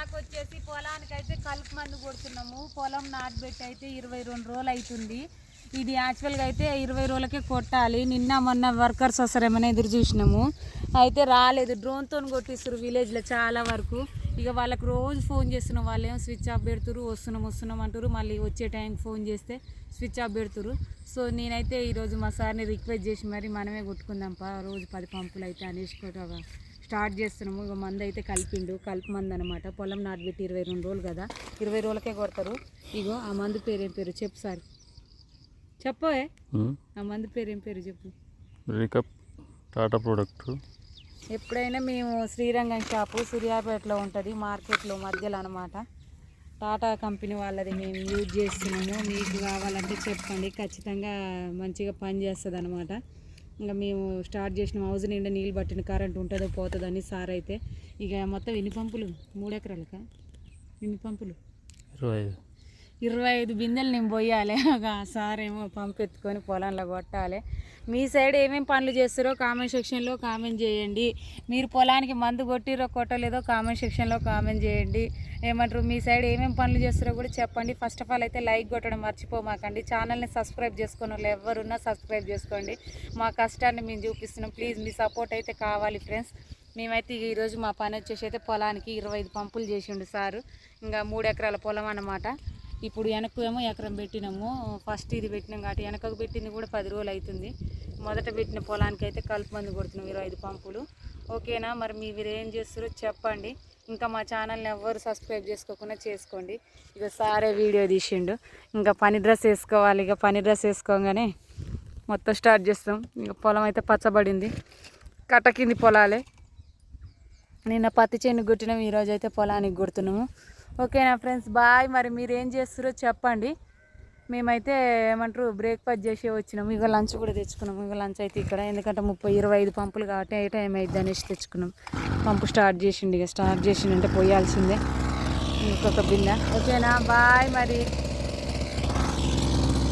Stock వచ్చేసి పొలానికి అయితే కలుపు మందు కొడుతున్నాము. పొలం నాటుబెట్టి అయితే 22 రోజులు అవుతుంది. ఇది యాక్చువల్గా అయితే 20 రోజులకే కొట్టాలి. నిన్న మొన్న వర్కర్స్ వస్తారేమని ఎదురు చూసినాము, అయితే రాలేదు. డ్రోన్తో కొట్టిస్తారు విలేజ్లో చాలా వరకు. ఇక వాళ్ళకి రోజు ఫోన్ చేస్తున్నాం, వాళ్ళు ఏమో స్విచ్ ఆఫ్ పెడుతురు, వస్తున్నాం అంటారు. మళ్ళీ వచ్చే టైంకి ఫోన్ చేస్తే స్విచ్ ఆఫ్ పెడుతురు. సో నేనైతే ఈరోజు మా సార్ని రిక్వెస్ట్ చేసి మరి మనమే కొట్టుకుందాంపా రోజు 10 పంపులు అయితే అనేసి స్టార్ట్ చేస్తున్నాము. ఇక మందు అయితే కలుపు మందు అనమాట. పొలం నాటుబెట్టి 22 రోజులు కదా, 20 రోజులకే కొడతారు. ఇగో ఆ మందు పేరేం పేరు చెప్పు సార్, చెప్పే. ఆ మందు పేరేం పేరు చెప్పు. Recap Tata product. ఎప్పుడైనా మేము శ్రీరంగం షాపు సూర్యాపేటలో ఉంటుంది, మార్కెట్లో మధ్యలో అనమాట. టాటా కంపెనీ వాళ్ళది మేము యూజ్ చేస్తున్నాము. మీకు కావాలంటే చెప్పండి, ఖచ్చితంగా మంచిగా పని చేస్తుంది అనమాట. ఇంకా మేము స్టార్ట్ చేసిన హౌస్ నిండా నీళ్ళు పట్టిన కరెంట్ ఉంటుందో పోతుందని సార్ అయితే ఇక మొత్తం ఎన్ని పంపులు 3 ఎకరాలకా ఎన్ని పంపులు 25 బిందెలు నేను పోయాలి. సార్ ఏమో పంపు ఎత్తుకొని పొలంలో కొట్టాలి. మీ సైడ్ ఏమేమి పనులు చేస్తారో కామెంట్ సెక్షన్లో కామెంట్ చేయండి. మీరు పొలానికి మందు కొట్టిరో కొట్టలేదో కామెంట్ సెక్షన్లో కామెంట్ చేయండి. ఏమంటారు, మీ సైడ్ ఏమేమి పనులు చేస్తారో కూడా చెప్పండి. ఫస్ట్ ఆఫ్ ఆల్ అయితే లైక్ కొట్టడం మర్చిపోమాకండి. ఛానల్ని సబ్స్క్రైబ్ చేసుకున్న వాళ్ళు ఎవరున్నా సబ్స్క్రైబ్ చేసుకోండి. మా కష్టాన్ని మేము చూపిస్తున్నాం. ప్లీజ్ మీ సపోర్ట్ అయితే కావాలి ఫ్రెండ్స్. మేమైతే ఈరోజు మా పని వచ్చేసి అయితే పొలానికి 25 పంపులు చేసిండు సారు. ఇంకా 3 ఎకరాల పొలం అన్నమాట. ఇప్పుడు వెనక్కు ఏమో ఎకరం పెట్టినాము. ఫస్ట్ ఇది పెట్టినాం కాబట్టి వెనకకు పెట్టింది కూడా 10 రోజులు అవుతుంది. మొదట పెట్టిన పొలానికి అయితే కలుపు మందు కొడుతున్నాం 25 పంపులు. ఓకేనా, మరి మీరు ఏం చేస్తారో చెప్పండి. ఇంకా మా ఛానల్ని ఎవ్వరు సబ్స్క్రైబ్ చేసుకోకుండా చేసుకోండి. ఇక సారే వీడియో తీసిండు. ఇంకా పని డ్రెస్ వేసుకోవాలి. ఇక పని డ్రెస్ వేసుకోగానే మొత్తం స్టార్ట్ చేస్తాం. ఇక పొలం అయితే పచ్చబడింది, కట్ట కింది పొలాలే. నిన్న పత్తి చేను కొట్టినాం, ఈరోజు అయితే పొలానికి కొడుతున్నాము. ఓకేనా ఫ్రెండ్స్, బాయ్. మరి మీరు ఏం చేస్తారో చెప్పండి. మేమైతే ఏమంటారు బ్రేక్ఫాస్ట్ చేసి వచ్చినాము. ఇక లంచ్ కూడా తెచ్చుకున్నాము. ఇక లంచ్ అయితే ఇక్కడ, ఎందుకంటే 25 పంపులు కాబట్టి ఏ టైం అయితే అనేసి తెచ్చుకున్నాం. పంపు స్టార్ట్ చేసిండు. ఇక స్టార్ట్ చేసిండంటే పోయాల్సిందే ఇంకొక బిందె. ఓకేనా, బాయ్ మరి.